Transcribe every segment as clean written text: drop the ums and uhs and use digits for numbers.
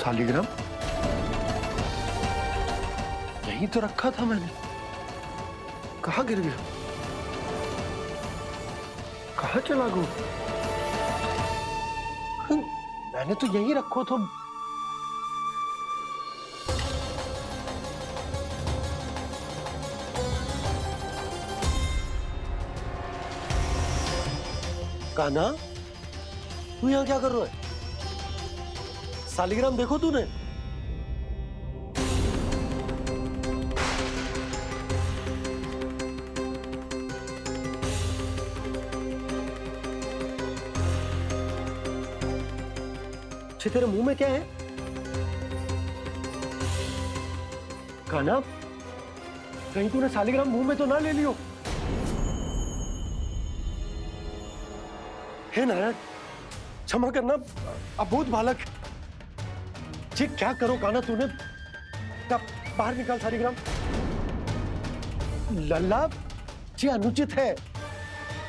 शालिग्राम यहीं तो रखा था मैंने, कहाँ गिर गया, कहाँ चला गया? मैंने तो यहीं रखो तो। कान्हा, तू यहाँ क्या कर रहा है? शालिग्राम देखो तूने? अच्छे, तेरे मुंह में क्या है? कान्हा, कहीं तूने शालिग्राम मुंह में तो ना ले लियो? हे नारायण, क्षमा करना, अबोध बालक। जी क्या करो कान्हा तूने? बाहर निकाल शालिग्राम। लल्ला, जी अनुचित है।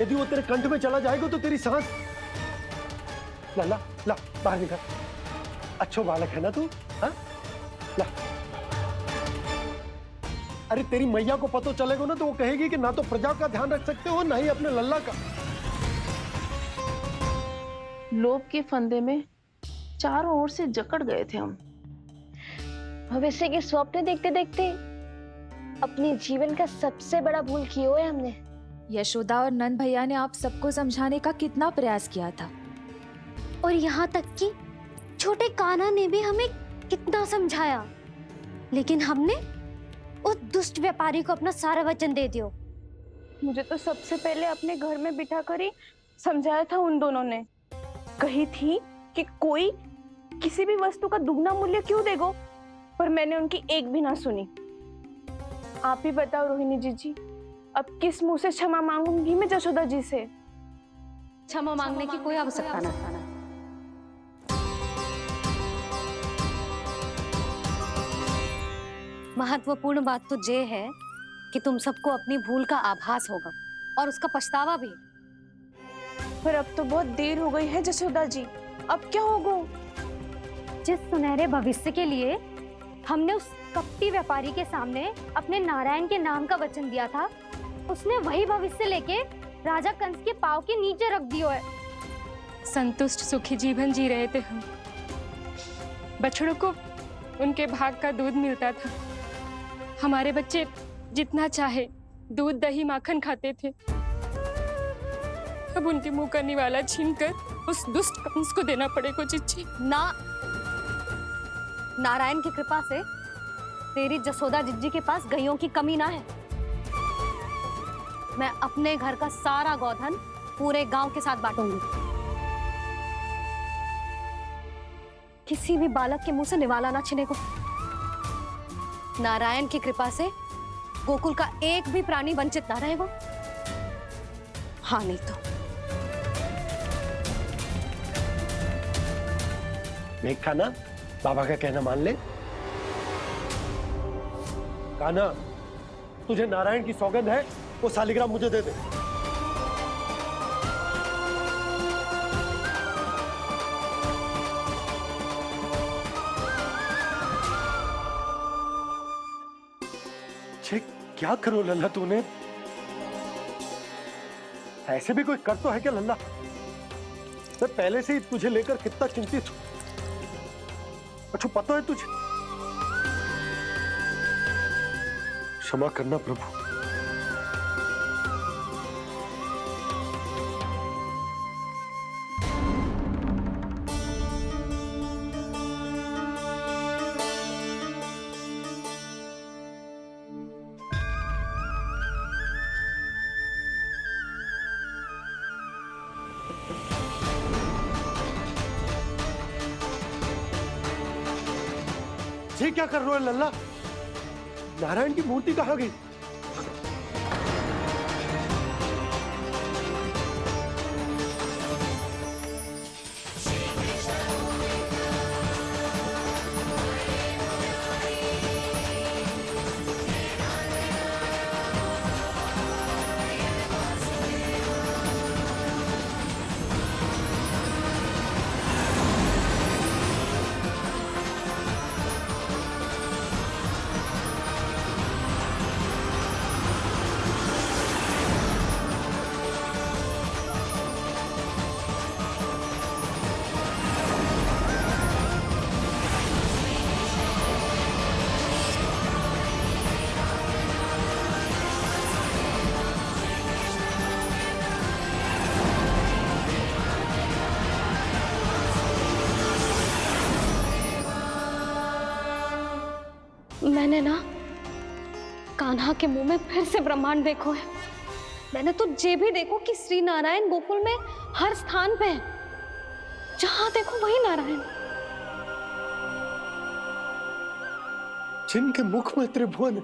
यदि वो तेरे कंठ में चला जाएगा तो तेरी सांस। लल्ला, ला बाहर निकाल। अच्छो बालक है ना तू? हाँ, ला। अरे तेरी मैया को पता चलेगा ना तो वो कहेगी कि ना तो प्रजा का ध्यान रख सकते हो ना ही अपने लल्ला का। लोभ के फंदे में चारों ओर से जकड़ गए थे हम। भविष्य के स्वप्न देखते देखते अपने जीवन का सबसे बड़ा भूल किया है हमने। यशोदा और नंद भैया ने आप सबको समझाने का कितना प्रयास किया था, और यहाँ तक कि छोटे कान्हा ने भी हमें कितना समझाया, लेकिन हमने उस दुष्ट व्यापारी को अपना सारा वचन दे दिया। मुझे तो सबसे पहले अपने घर में बिठा कर ही समझाया था उन दोनों ने। कही थी कि कोई किसी भी वस्तु का दुगना मूल्य क्यों देगा, पर मैंने उनकी एक भी ना सुनी। आप ही बताओ रोहिणी जी, अब किस मुंह से क्षमा मांगूंगी मैं जशोदा जी से? क्षमा मांगने की कोई आवश्यकता नहीं। महत्वपूर्ण बात तो ये है कि तुम सबको अपनी भूल का आभास होगा और उसका पछतावा भी। पर अब तो बहुत देर हो गई है जशोदा जी, अब क्या होगा? जिस सुनहरे भविष्य के लिए हमने उस कपटी व्यापारी के सामने अपने नारायण के नाम का वचन दिया था, उसने वही भविष्य लेके राजा कंस के पांव के नीचे रख दिया है। संतुष्ट सुखी जीवन जी रहे थे हम। बछड़ों को उनके भाग का दूध मिलता था। हमारे बच्चे जितना चाहे दूध दही माखन खाते थे। अब उनके मुंह का निवाला छीनकर उस दुष्ट कंस को देना पड़ेगा चिच्ची। ना, नारायण की कृपा से तेरी जसोदा जिज्जी के पास गैयों की कमी ना है। मैं अपने घर का सारा गोधन पूरे गांव के साथ बांटूंगी। किसी भी बालक के मुंह से निवाला ना छिने को। नारायण की कृपा से गोकुल का एक भी प्राणी वंचित ना रहेगा। हाँ नहीं तो देख कान्हा, बाबा का कहना मान ले। कान्हा, तुझे नारायण की सौगंध है, वो शालिग्राम मुझे दे दे। छे, क्या करो लल्ला तूने? ऐसे भी कोई कर तो है क्या लल्ला? मैं पहले से ही तुझे लेकर कितना चिंतित हूं। अच्छा पता है तुझे? क्षमा करना प्रभु। ये क्या कर रहे हो लल्ला? नारायण की मूर्ति कहाँ गई? मैंने ना कान्हा के मुंह में फिर से ब्रह्मांड देखो है। मैंने तो ये भी देखो कि श्री नारायण गोकुल में हर स्थान पे है, जहां देखो वही नारायण। जिनके मुख में त्रिभुवन है,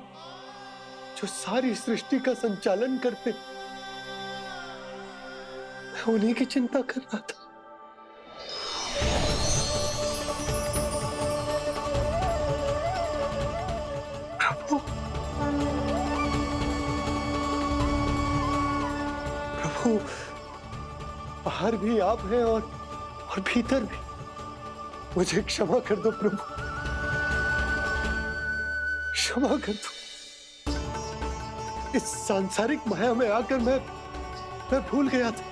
जो सारी सृष्टि का संचालन करते, मैं उन्हीं की चिंता कर रहा था। प्रभु, प्रभु, बाहर भी आप हैं और भीतर भी। मुझे क्षमा कर दो प्रभु, क्षमा कर दो। इस सांसारिक माया में आकर मैं भूल गया था,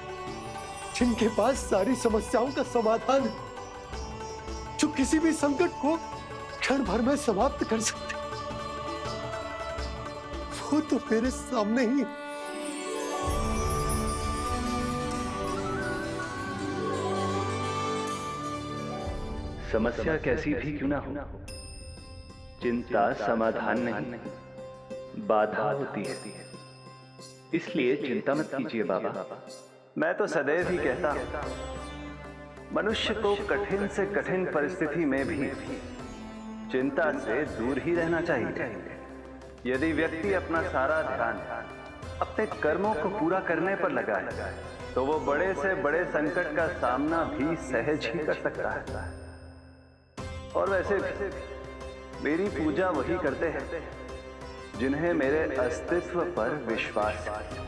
जिनके पास सारी समस्याओं का समाधान है, जो किसी भी संकट को क्षण भर में समाप्त कर सकते, वो तो मेरे सामने ही। समस्या कैसी भी क्यों ना हो, चिंता समाधान नहीं, बाधा होती है। इसलिए चिंता मत कीजिए बाबा। मैं तो सदैव ही कहता हूं, मनुष्य को कठिन से कठिन परिस्थिति में भी चिंता से दूर ही रहना चाहिए। यदि व्यक्ति अपना सारा ध्यान अपने कर्मों को पूरा करने पर लगाए, तो वो बड़े से बड़े संकट का सामना भी सहज ही कर सकता है। और वैसे भी मेरी पूजा वही करते हैं जिन्हें मेरे अस्तित्व पर विश्वास है।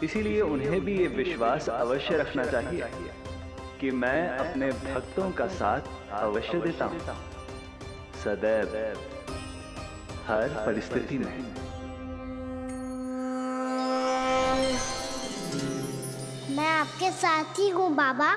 इसीलिए उन्हें भी ये विश्वास अवश्य रखना चाहिए कि मैं अपने भक्तों का साथ अवश्य देता हूं, सदैव, हर परिस्थिति में। मैं आपके साथ ही हूँ बाबा।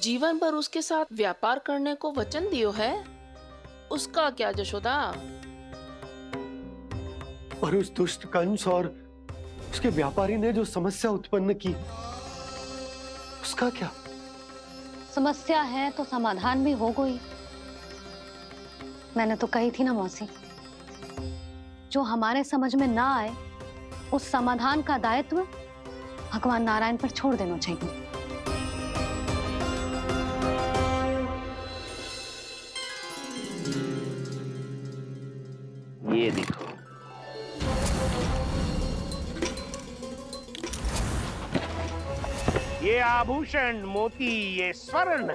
जीवन भर उसके साथ व्यापार करने को वचन दियो है, उसका क्या जशोदा? और उस दुष्ट कंस और उसके व्यापारी ने जो समस्या उत्पन्न की, उसका क्या? समस्या है तो समाधान भी हो गई। मैंने तो कही थी ना मौसी, जो हमारे समझ में ना आए उस समाधान का दायित्व भगवान नारायण पर छोड़ देना चाहिए। ये देखो, ये आभूषण, मोती, ये स्वर्ण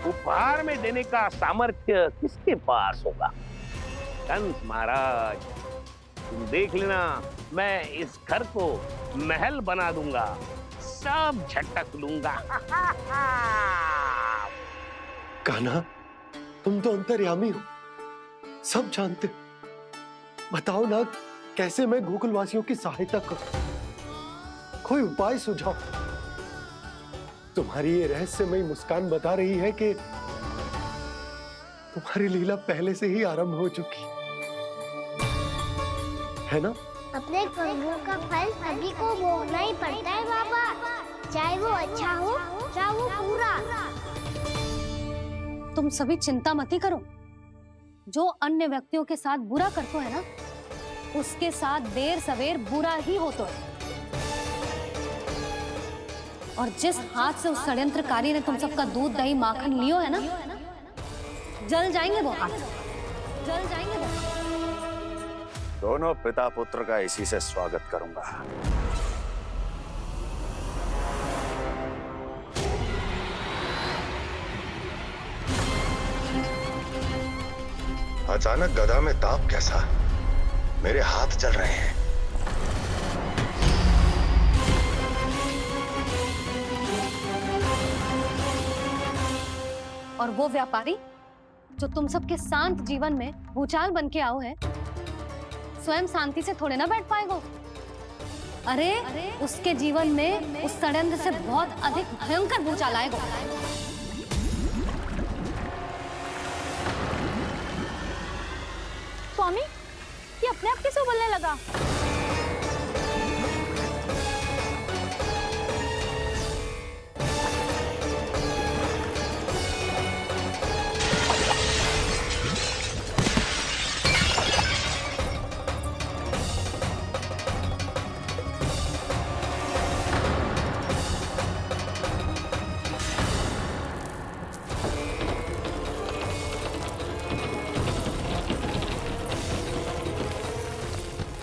उपहार में देने का सामर्थ्य किसके पास होगा? कंस महाराज, तुम देख लेना, मैं इस घर को महल बना दूंगा, सब झटक लूंगा। कान्हा, तुम तो अंतर्यामी हो, सब जानते हो। बताओ ना, कैसे मैं गोकुलवासियों की सहायता करूं? कोई उपाय सुझाओ। तुम्हारी ये रहस्यमयी मुस्कान बता रही है कि तुम्हारी लीला पहले से ही आरंभ हो चुकी है ना? अपने कर्मों का फल सभी को भोगना ही पड़ता है बाबा, चाहे वो अच्छा हो चाहे वो बुरा। तुम सभी चिंता मत ही करो। जो अन्य व्यक्तियों के साथ बुरा करते है ना, उसके साथ देर सवेर बुरा ही होता है। और जिस हाथ से उस षड्यंत्रकारी ने तुम सबका दूध दही माखन लियो है ना, जल जाएंगे वो हाथ, जल जाएंगे वो। दोनों पिता पुत्र का इसी से स्वागत करूंगा। अचानक गदा में ताप कैसा? मेरे हाथ जल रहे हैं। और वो व्यापारी जो तुम सबके शांत जीवन में भूचाल बन के आओ है, स्वयं शांति से थोड़े ना बैठ पाएगा। अरे उसके जीवन में उस षड्यंत्र से बहुत अधिक भयंकर भूचाल आएगा। स्वामी, ये अपने आप कैसे उबलने लगा?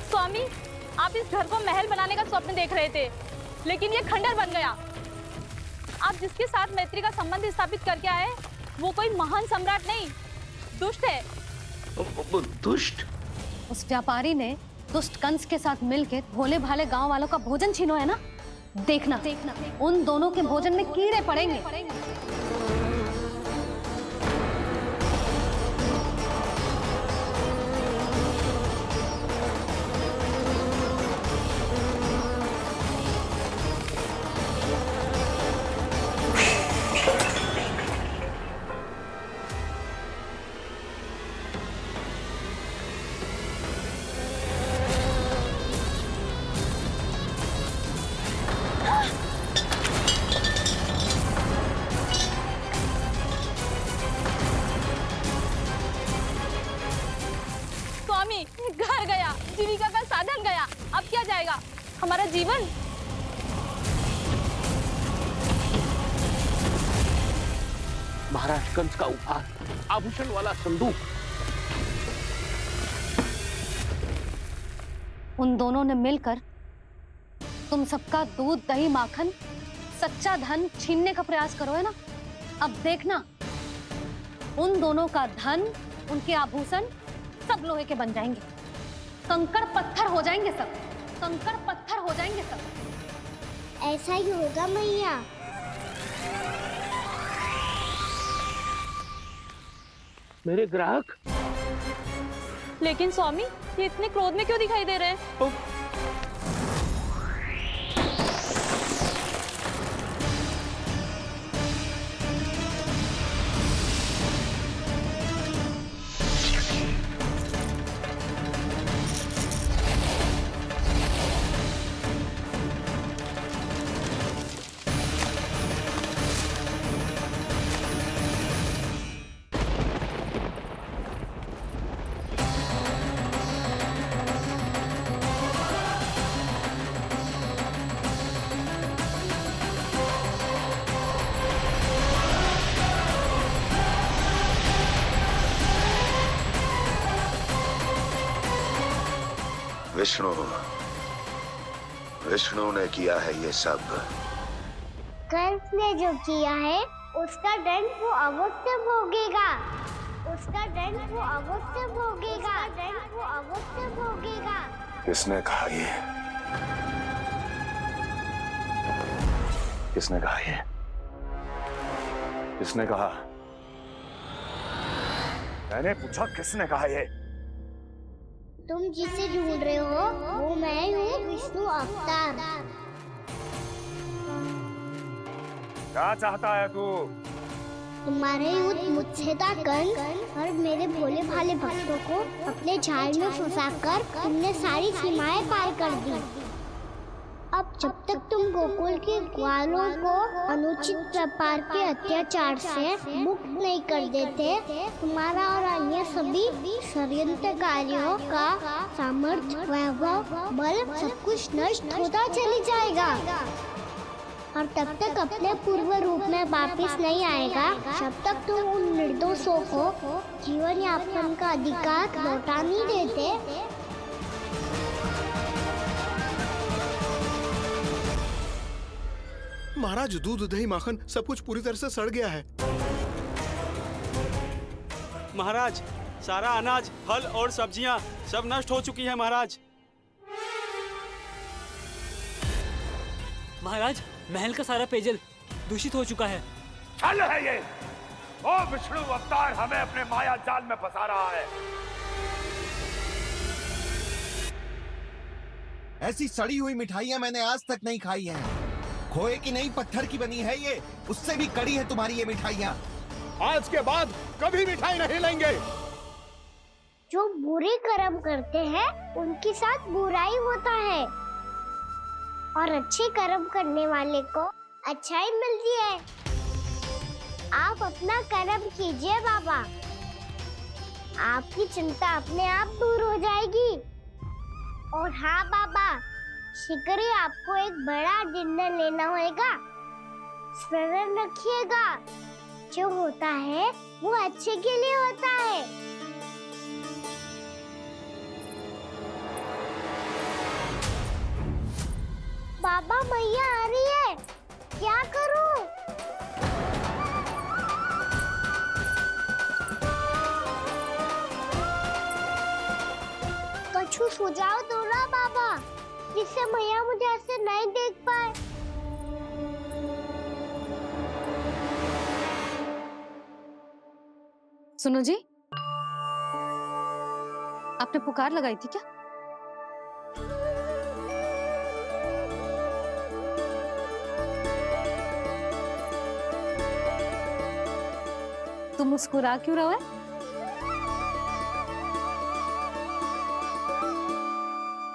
स्वामी, आप इस घर को महल बनाने का स्वप्न देख रहे थे, लेकिन ये खंडर बन गया। आप जिसके साथ मैत्री का संबंध स्थापित करके आए, वो कोई महान सम्राट नहीं, दुष्ट है। दुष्ट? उस व्यापारी ने दुष्ट कंस के साथ मिलकर भोले भाले गांव वालों का भोजन छीनो है ना। देखना उन दोनों के भोजन में कीड़े पड़ेंगे। घर गया, जीविका का साधन गया, अब क्या जाएगा हमारा जीवन? महाराज कंस का उपहार, आभूषण वाला संदूक। उन दोनों ने मिलकर तुम सबका दूध, दही, माखन, सच्चा धन छीनने का प्रयास करो है ना। अब देखना उन दोनों का धन, उनके आभूषण सब लोहे के बन जाएंगे, कंकड़ पत्थर हो जाएंगे सब, कंकड़ पत्थर हो जाएंगे सब। ऐसा ही होगा मैया। मेरे ग्राहक? लेकिन स्वामी, ये इतने क्रोध में क्यों दिखाई दे रहे हैं? विष्णु ने किया है ये सब। कंस ने जो किया है उसका दंड वो अवश्य भोगेगा, उसका दंड वो अवश्य भोगेगा, दंड वो अवश्य भोगेगा। किसने कहा ये? किसने कहा ये? किसने कहा? मैंने पूछा किसने कहा ये? तुम जिसे ढूंढ रहे हो वो मैं हूँ, विष्णु अवतार। क्या चाहता है तू? तुम्हारे युद्ध मुझसे था कंस, और मेरे भोले भाले भक्तों को अपने जाल में फंसाकर तुमने सारी सीमाएं पार कर दी। अब जब तक तुम गोकुल के ग्वालों को अनुचित प्रकार के अत्याचार से मुक्त नहीं कर देते, तुम्हारा और अन्य सभी षड्यंत्रकारियों का सामर्थ्य, वैभव, बल सब कुछ नष्ट होता चली जाएगा, और तब तक अपने पूर्व रूप में वापस नहीं आएगा जब तक तुम उन निर्दोषों को जीवन यापन का अधिकार लौटा नहीं देते। महाराज, दूध, दही, माखन सब कुछ पूरी तरह से सड़ गया है। महाराज, सारा अनाज, फल और सब्जियां सब नष्ट हो चुकी हैं महाराज। महाराज, महल का सारा पेयजल दूषित हो चुका है। छल है ये। ओ विष्णु अवतार हमें अपने माया जाल में फंसा रहा है। ऐसी सड़ी हुई मिठाइयां मैंने आज तक नहीं खाई हैं। खोए की नहीं, पत्थर की बनी है ये, उससे भी कड़ी है तुम्हारी ये मिठाइयां। आज के बाद कभी मिठाई नहीं लेंगे। जो बुरे कर्म करते हैं उनके साथ बुराई होता है और अच्छे कर्म करने वाले को अच्छाई मिलती है। आप अपना कर्म कीजिए बाबा, आपकी चिंता अपने आप दूर हो जाएगी। और हाँ बाबा, शीघ्र ही आपको एक बड़ा डिनर लेना होगा। स्मरण रखिएगा, जो होता है वो अच्छे के लिए होता है। बाबा मैया आ रही है, क्या करूं? कुछ सुझाव दो ना बाबा, जिससे मैया मुझे ऐसे नहीं देख पाए। सुनो जी, आपने पुकार लगाई थी क्या? तुम मुस्कुरा क्यों रहे हो?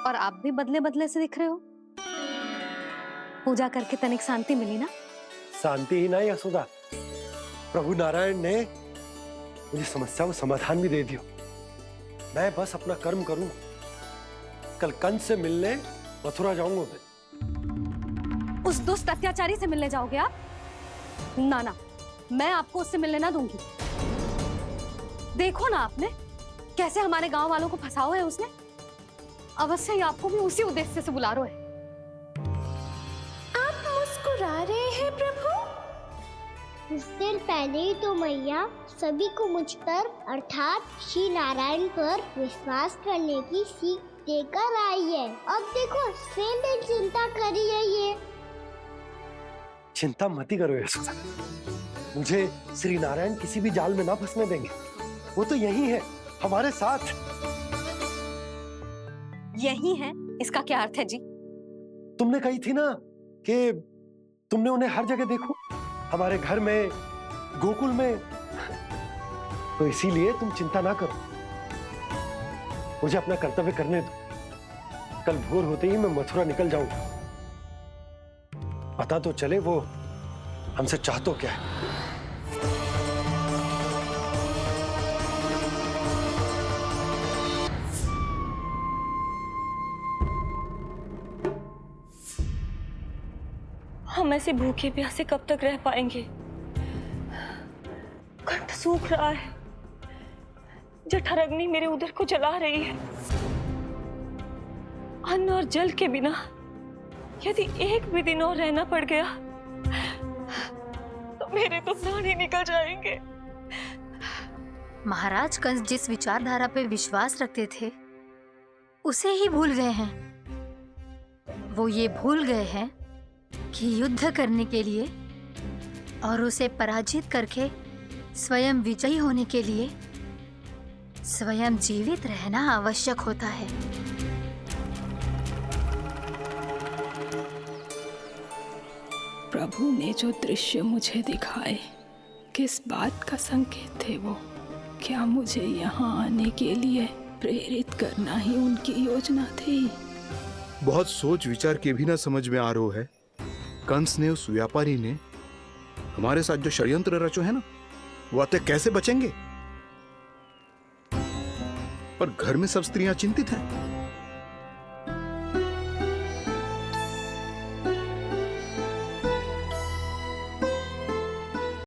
और आप भी बदले बदले से दिख रहे हो। पूजा करके तनिक शांति मिली ना? शांति ही नहीं यशोदा, प्रभु नारायण ने मुझे समस्या को समाधान भी दे दिया। मैं बस अपना कर्म करूं। कल कंस से मिलने मथुरा जाऊंगा मैं। उस दुष्ट अत्याचारी से मिलने जाओगे आप? ना ना, मैं आपको उससे मिलने ना दूंगी। देखो ना आपने कैसे हमारे गांव वालों को फंसाओ है उसने। अवश्य ही आपको भी उसी उद्देश्य से बुला रहा है। आप मुस्कुरा रहे हैं प्रभु? कुछ देर पहले ही तो मैया सभी को मुझ पर अर्थात श्री नारायण पर विश्वास करने की सीख देकर आई है। अब देखो स्वयं भी चिंता करी है ये। चिंता मत ही करो यशोदा, मुझे श्री नारायण किसी भी जाल में ना फंसने देंगे। वो तो यही है हमारे साथ। यही है, इसका क्या अर्थ है जी? तुमने कही थी ना कि तुमने उन्हें हर जगह देखो, हमारे घर में, गोकुल में। तो इसीलिए तुम चिंता ना करो, मुझे अपना कर्तव्य करने दो। कल भोर होते ही मैं मथुरा निकल जाऊंगा। पता तो चले वो हमसे चाहतो क्या है। हम ऐसे भूखे प्यासे कब तक रह पाएंगे? कंठ सूख रहा है, जठराग्नि मेरे उदर को जला रही है। अन्न और जल के बिना यदि एक भी दिन और रहना पड़ गया तो मेरे तो प्राण ही निकल जाएंगे। महाराज कंस जिस विचारधारा पे विश्वास रखते थे उसे ही भूल गए हैं। वो ये भूल गए हैं कि युद्ध करने के लिए और उसे पराजित करके स्वयं विजयी होने के लिए स्वयं जीवित रहना आवश्यक होता है। प्रभु ने जो दृश्य मुझे दिखाए, किस बात का संकेत थे वो? क्या मुझे यहाँ आने के लिए प्रेरित करना ही उनकी योजना थी? बहुत सोच विचार के भी ना समझ में आ रहा है। कंस ने, उस व्यापारी ने हमारे साथ जो षड्यंत्र रचो है ना, वो आते कैसे बचेंगे? पर घर में सब स्त्रियां चिंतित हैं।